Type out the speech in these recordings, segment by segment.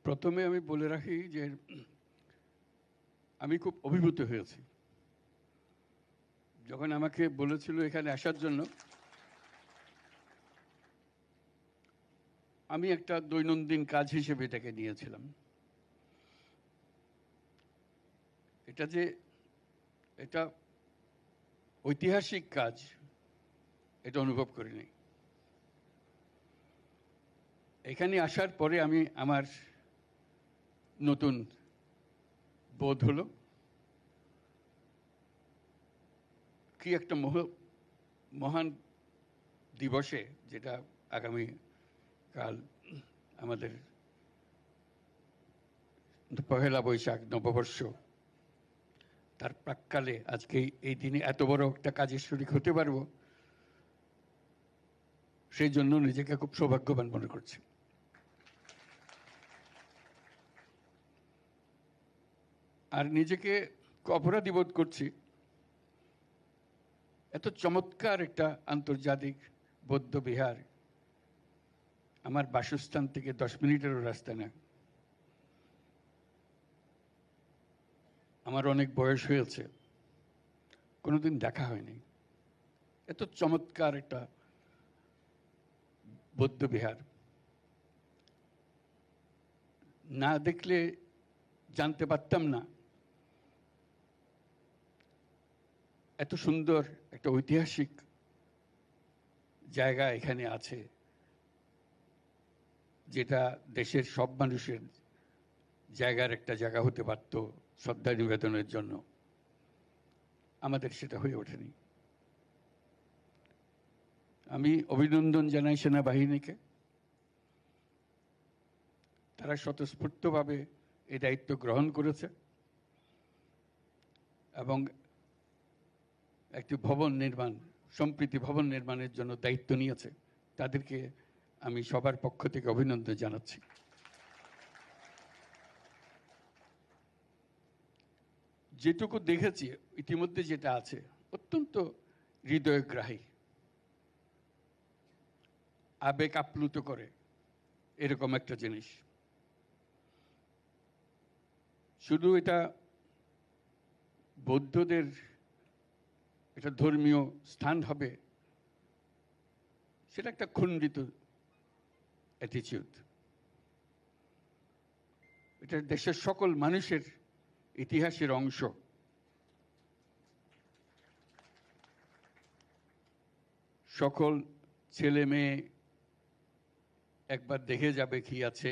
প্রথমে আমি বলে রাখি যে আমি খুব অভিভূত হয়েছি যখন আমাকে বলেছিল এখানে আসার জন্য। আমি একটা দৈনন্দিন কাজ হিসেবে এটাকে নিয়েছিলাম। এটা ঐতিহাসিক কাজ এটা অনুভব করিনি। এখানে আসার পরে আমি আমার নতুন বোধ হলো কি একটা মহান দিবসে, যেটা আগামী কাল আমাদের পহেলা বৈশাখ নববর্ষ, তার প্রাক্কালে আজকে এই দিনে এত বড় একটা কাজের শরীক হতে পারবো, সেই জন্য নিজেকে খুব সৌভাগ্যবান মনে করছি। আর নিজেকে অপরাধী বোধ করছি, এত চমৎকার একটা আন্তর্জাতিক বৌদ্ধ বিহার আমার বাসস্থান থেকে 10 মিনিটেরও রাস্তা না। আমার অনেক বয়স হয়েছে, কোনোদিন দেখা হয়নি। এত চমৎকার একটা বৌদ্ধ বিহার না দেখলে জানতে পারতাম না এত সুন্দর একটা ঐতিহাসিক জায়গা এখানে আছে, যেটা দেশের সব মানুষের জায়গার একটা জায়গা হতে পারত শ্রদ্ধা নিবেদনের জন্য। আমাদের সেটা হয়ে ওঠেনি। আমি অভিনন্দন জানাই সেনাবাহিনীকে, তারা স্বতঃস্ফূর্তভাবে এই দায়িত্ব গ্রহণ করেছে এবং একটি ভবন নির্মাণ, সম্প্রীতি ভবন নির্মাণের জন্য দায়িত্ব নিয়েছে। তাদেরকে আমি সবার পক্ষ থেকে অভিনন্দন জানাচ্ছি। যেটুকু দেখেছি ইতিমধ্যে যেটা আছে অত্যন্ত হৃদয়গ্রাহী, আবেগ আপ্লুত করে এরকম একটা জিনিস। শুধু এটা বৌদ্ধদের এটা ধর্মীয় স্থান হবে, সেটা একটা খণ্ডিত অ্যাটিটিউড। এটা দেশের সকল মানুষের ইতিহাসের অংশ। সকল ছেলে মেয়ে একবার দেখে যাবে কি আছে,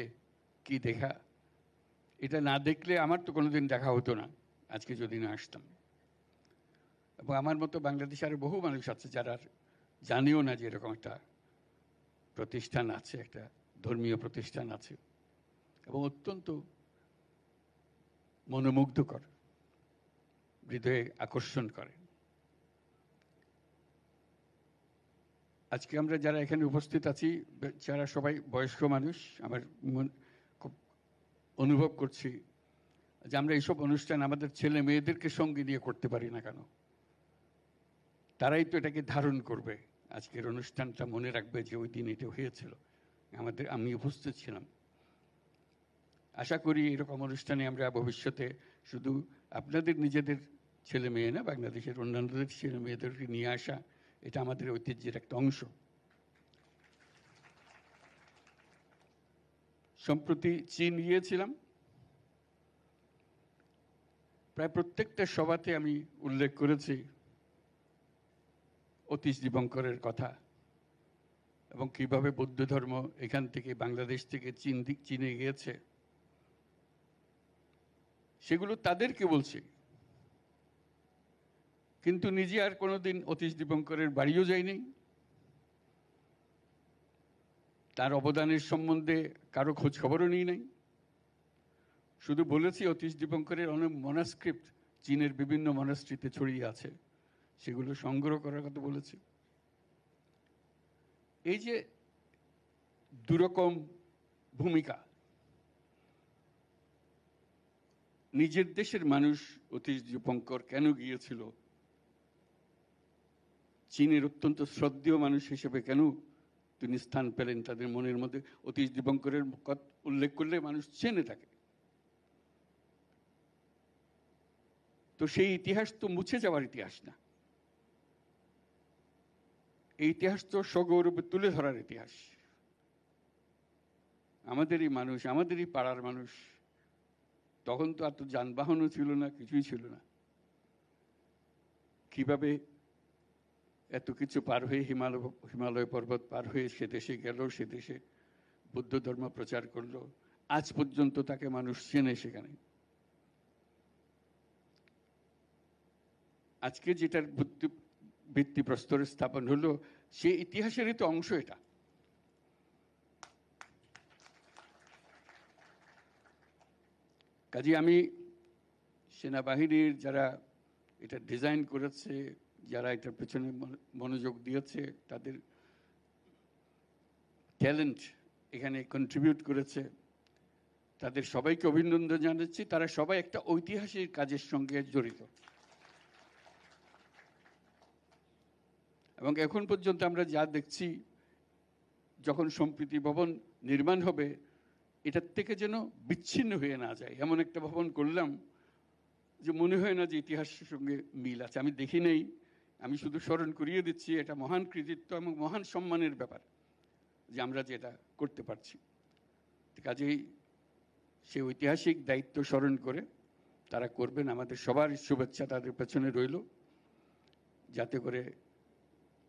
কি দেখা। এটা না দেখলে আমার তো কোনোদিন দেখা হতো না আজকে যদি না আসতাম। এবং আমার মতো বাংলাদেশে আরো বহু মানুষ আছে যারা জানিও না যে এরকম একটা প্রতিষ্ঠান আছে, একটা ধর্মীয় প্রতিষ্ঠান আছে, এবং অত্যন্ত মনোমুগ্ধকর, হৃদয়ে আকর্ষণ করে। আজকে আমরা যারা এখানে উপস্থিত আছি যারা সবাই বয়স্ক মানুষ, আমার খুব অনুভব করছি যে আমরা এইসব অনুষ্ঠান আমাদের ছেলে মেয়েদেরকে সঙ্গে নিয়ে করতে পারি না কেন। তারাই তো এটাকে ধারণ করবে, আজকের অনুষ্ঠানটা মনে রাখবে যে ওই দিন এটা হয়েছিল, আমি উপস্থিত ছিলাম। আশা করি এরকম অনুষ্ঠানে আমরা ভবিষ্যতে শুধু আপনাদের নিজেদের ছেলে মেয়ে না, বাংলাদেশের অন্যান্যদের ছেলে মেয়েদেরকে নিয়ে আসা, এটা আমাদের ঐতিহ্যের একটা অংশ। সম্প্রতি চীন গিয়েছিলাম, প্রায় প্রত্যেকটা সভাতে আমি উল্লেখ করেছি অতীশ দীপঙ্করের কথা এবং কিভাবে বৌদ্ধ ধর্ম এখান থেকে বাংলাদেশ থেকে চীনে গিয়েছে। সেগুলো তাদেরকে বলছি, কিন্তু নিজে আর কোনোদিন অতীশ দীপঙ্করের বাড়িও যাইনি। তার অবদানের সম্বন্ধে কারো খোঁজ খবরও নিই নাই। শুধু বলেছি অতীশ দীপঙ্করের অনেক মনাস্ক্রিপ্ট চীনের বিভিন্ন মনাস্ট্রিতে ছড়িয়ে আছে, সেগুলো সংগ্রহ করার কথা বলেছি। এই যে দুরকম ভূমিকা, নিজের দেশের মানুষ অতীশ দীপঙ্কর কেন গিয়েছিল, চীনের অত্যন্ত শ্রদ্ধেয় মানুষ হিসেবে কেন তিনি স্থান পেলেন, তাদের মনের মধ্যে অতীশ দীপঙ্করের উল্লেখ করলে মানুষ চেনে থাকে। তো সেই ইতিহাস তো মুছে যাওয়ার ইতিহাস না, এই ইতিহাস তো সগৌরবে তুলে ধরার ইতিহাস। আমাদেরই মানুষ, আমাদেরই পাড়ার মানুষ। তখন তো এত যানবাহনও ছিল না, কিছুই ছিল না। কিভাবে এত কিছু পার হয়ে হিমালয় পর্বত পার হয়ে সে দেশে গেল, সে দেশে বুদ্ধ ধর্ম প্রচার করলো, আজ পর্যন্ত তাকে মানুষ চেনে সেখানে। আজকে যেটার ভিত্তিপ্রস্তরে স্থাপন হলো, সে ইতিহাসেরই তো অংশ এটা। কাজে আমি সেনাবাহিনীর যারা এটা ডিজাইন করেছে, যারা এটার পেছনে মনোযোগ দিয়েছে, তাদের ট্যালেন্ট এখানে কন্ট্রিবিউট করেছে, তাদের সবাইকে অভিনন্দন জানাচ্ছি। তারা সবাই একটা ঐতিহাসিক কাজের সঙ্গে জড়িত। এবং এখন পর্যন্ত আমরা যা দেখছি, যখন সম্প্রীতি ভবন নির্মাণ হবে, এটার থেকে যেন বিচ্ছিন্ন হয়ে না যায়। এমন একটা ভবন করলাম যে মনে হয় না যে ইতিহাসের সঙ্গে মিল আছে। আমি দেখি নেই, আমি শুধু স্মরণ করিয়ে দিচ্ছি, এটা মহান কৃতিত্ব এবং মহান সম্মানের ব্যাপার যে আমরা যেটা করতে পারছি। কাজেই সে ঐতিহাসিক দায়িত্ব স্মরণ করে তারা করবেন। আমাদের সবার শুভেচ্ছা তাদের পেছনে রইল, যাতে করে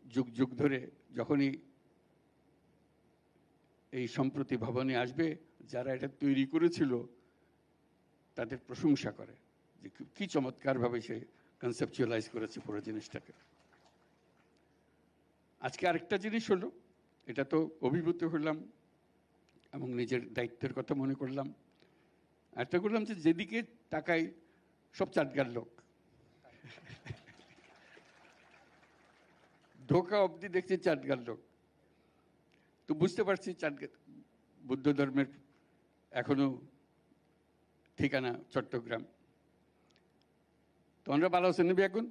যুগ যুগ ধরে যখনই এই সম্প্রতি ভবনে আসবে, যারা এটা তৈরি করেছিল তাদের প্রশংসা করে যে কি চমৎকারভাবে সে কনসেপচুয়ালাইজ করেছে পুরো জিনিসটাকে। আজকে আরেকটা জিনিস হলো, এটা তো অভিভূত হলাম এবং নিজের দায়িত্বের কথা মনে করলাম। আরেকটা করলাম যে যেদিকে তাকাই সব চাটগার লোক। ঢোকা অবধি দেখছি চাটগার লোক। তো বুঝতে পারছি চাটগার বুদ্ধ ধর্মের এখনো ঠিকানা চট্টগ্রাম। তোমরা ভালো আছেন নাকি এখন?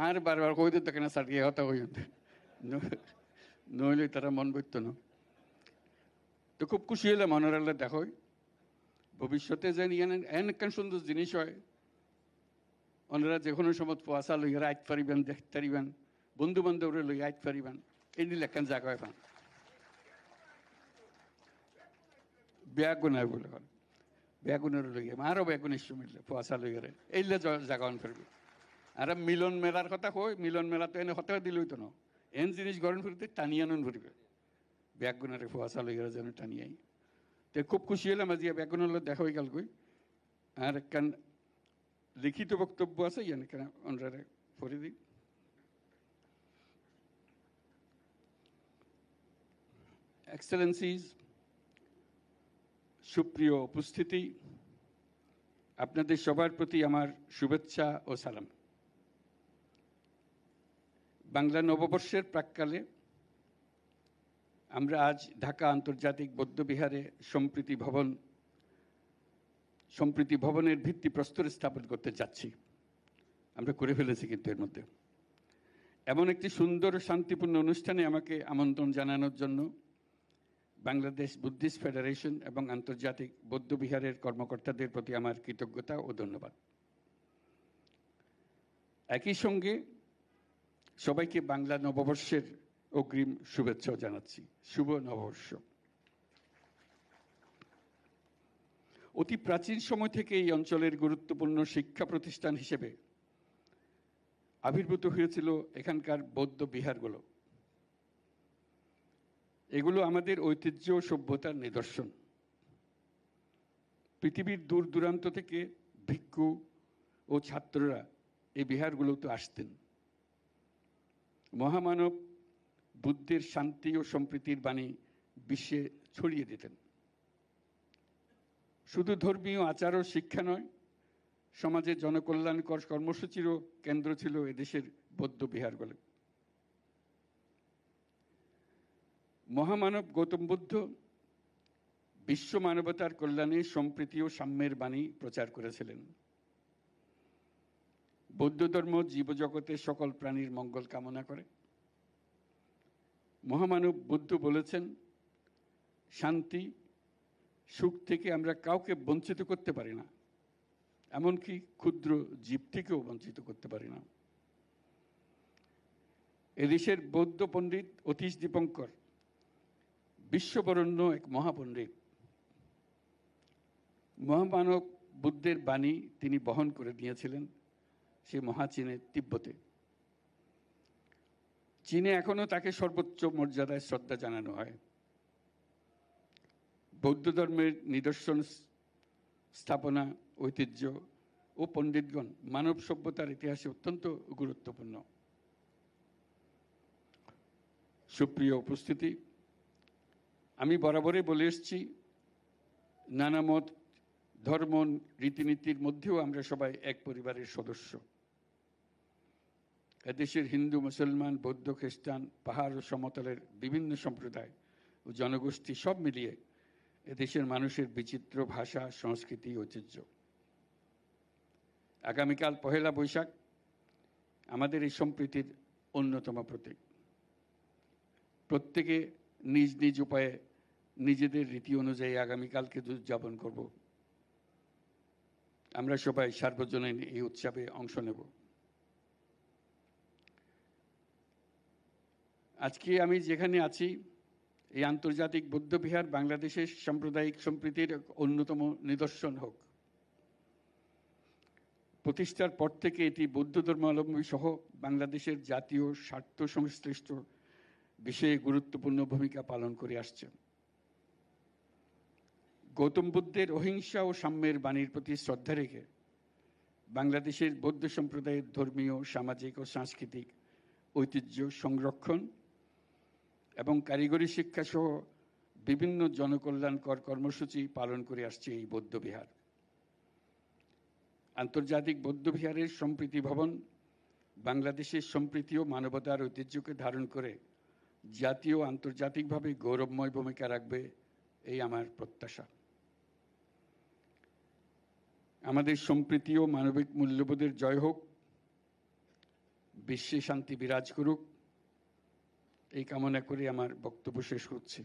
আর বারবার কই দিত কেন সাটিয়ে হতা হই, নইলে তারা মন বইত না। তো খুব খুশি হলাম অনারাল্লাহ দেখো ভবিষ্যতে যেন এন সুন্দর জিনিস হয়। ওনারা যে কোনো সময় পোয়াশা লইয়া আইত পারিবেন, দেখতে পারিবেন, বন্ধু বান্ধবরে লইয়া আইত পারিবেন, এই নিলে একখান জায়গা পান। বেগুনের বলে বেগুনের লইয়া আরও বেগুনের মিললে পোয়াশা লইয়ারে এইলে জায়গা ফিরবে। আর মিলন মেলার কথা কই, মিলন মেলা তো এনে হতে দিল হইতো না, এন জিনিস গরম ফিরতে টানিয়ে আনুন ফিরবে। বেগুনের পোয়াশা লইয়ারে যেন টানিয়াই। তো খুব খুশি হলাম আজ বেগুনের দেখা হয়ে গেল কই। আর একখান লিখিত বক্তব্য আছে, ইয়ান কেন ওনারা পড়ে দিই। এক্সেলেন্সিজ, সুপ্রিয় উপস্থিতি, আপনাদের সবার প্রতি আমার শুভেচ্ছা ও সালাম। বাংলা নববর্ষের প্রাক্কালে আমরা আজ ঢাকা আন্তর্জাতিক বৌদ্ধবিহারে সম্প্রীতি ভবনের ভিত্তিপ্রস্তর স্থাপন করতে যাচ্ছি। আমরা করে ফেলেছি কিন্তু এর মধ্যে। এমন একটি সুন্দর শান্তিপূর্ণ অনুষ্ঠানে আমাকে আমন্ত্রণ জানানোর জন্য বাংলাদেশ বুদ্ধিস্ট ফেডারেশন এবং আন্তর্জাতিক বৌদ্ধবিহারের কর্মকর্তাদের প্রতি আমার কৃতজ্ঞতা ও ধন্যবাদ। একই সঙ্গে সবাইকে বাংলা নববর্ষের অগ্রিম শুভেচ্ছাও জানাচ্ছি। শুভ নববর্ষ। অতি প্রাচীন সময় থেকে এই অঞ্চলের গুরুত্বপূর্ণ শিক্ষা প্রতিষ্ঠান হিসেবে আবির্ভূত হয়েছিল এখানকার বৌদ্ধ বিহারগুলো। এগুলো আমাদের ঐতিহ্য ও সভ্যতার নিদর্শন। পৃথিবীর দূর দূরান্ত থেকে ভিক্ষু ও ছাত্ররা এই বিহারগুলোতে আসতেন। মহামানব বুদ্ধের শান্তি ও সম্প্রীতির বাণী বিশ্বে ছড়িয়ে দিতেন। শুধু ধর্মীয় আচার ও শিক্ষা নয়, সমাজের জনকল্যাণকর কর্মসূচিরও কেন্দ্র ছিল এদেশের বৌদ্ধ বিহারগুলো। মহামানব গৌতম বুদ্ধ বিশ্ব মানবতার কল্যাণে সম্প্রীতি ও সাম্যের বাণী প্রচার করেছিলেন। বৌদ্ধ ধর্ম জীবজগতের সকল প্রাণীর মঙ্গল কামনা করে। মহামানব বুদ্ধ বলেছেন, শান্তি সুখ থেকে আমরা কাউকে বঞ্চিত করতে পারি না, এমনকি ক্ষুদ্র জীবটিকেও বঞ্চিত করতে পারি না। এদেশের বৌদ্ধ পণ্ডিত অতীশ দীপঙ্কর বিশ্ববরণ্য এক মহাপণ্ডিত। মহামানব বুদ্ধের বাণী তিনি বহন করে নিয়েছিলেন সেই মহাচীনে, তিব্বতে। চীনে এখনো তাকে সর্বোচ্চ মর্যাদায় শ্রদ্ধা জানানো হয়। বৌদ্ধ ধর্মের নিদর্শন, স্থাপনা, ঐতিহ্য ও পণ্ডিতগণ মানব সভ্যতার ইতিহাসে অত্যন্ত গুরুত্বপূর্ণ। সুপ্রিয় উপস্থিতি, আমি বরাবরই বলে এসেছি, নানা মত, ধর্ম, রীতিনীতির মধ্যেও আমরা সবাই এক পরিবারের সদস্য। এদেশের হিন্দু, মুসলমান, বৌদ্ধ, খ্রিস্টান, পাহাড় ও সমতলের বিভিন্ন সম্প্রদায় ও জনগোষ্ঠী সব মিলিয়ে এদেশের মানুষের বিচিত্র ভাষা, সংস্কৃতি, ঐতিহ্য। আগামীকাল পহেলা বৈশাখ আমাদের এই সম্প্রীতির অন্যতম প্রতীক। প্রত্যেকে নিজ নিজ উপায়ে নিজেদের রীতি অনুযায়ী আগামীকালকে উদযাপন করব। আমরা সবাই সার্বজনীন এই উৎসবে অংশ নেব। আজকে আমি যেখানে আছি, এই আন্তর্জাতিক বৌদ্ধবিহার বাংলাদেশের সাম্প্রদায়িক সম্প্রীতির অন্যতম নিদর্শন হোক। প্রতিষ্ঠার পর থেকে এটি বৌদ্ধ ধর্মাবলম্বী সহ বাংলাদেশের জাতীয় স্বার্থ সংশ্লিষ্ট বিষয়ে গুরুত্বপূর্ণ ভূমিকা পালন করে আসছে। গৌতম বুদ্ধের অহিংসা ও সাম্যের বাণীর প্রতি শ্রদ্ধা রেখে বাংলাদেশের বৌদ্ধ সম্প্রদায়ের ধর্মীয়, সামাজিক ও সাংস্কৃতিক ঐতিহ্য সংরক্ষণ এবং কারিগরি শিক্ষা সহ বিভিন্ন জনকল্যাণকর কর্মসূচি পালন করে আসছে এই বৌদ্ধবিহার। আন্তর্জাতিক বৌদ্ধবিহারের সম্প্রীতি ভবন বাংলাদেশের সম্প্রীতি ও মানবতার ঐতিহ্যকে ধারণ করে জাতীয় ও আন্তর্জাতিকভাবে গৌরবময় ভূমিকা রাখবে, এই আমার প্রত্যাশা। আমাদের সম্প্রীতি ও মানবিক মূল্যবোধের জয় হোক, বিশ্বে শান্তি বিরাজ করুক, এই কামনা করে আমার বক্তব্য শেষ করছি।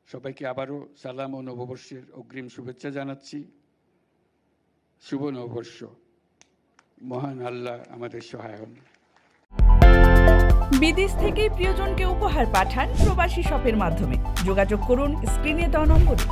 সবাইকে আবারও সালাম ও নববর্ষের অগ্রিম শুভেচ্ছা জানাচ্ছি। শুভ নববর্ষ। মহান আল্লাহ আমাদের সহায় হন। বিদেশ থেকে প্রিয়জনকে উপহার পাঠান প্রবাসী শপের মাধ্যমে। যোগাযোগ করুন স্ক্রিনে দেওয়া নম্বরে।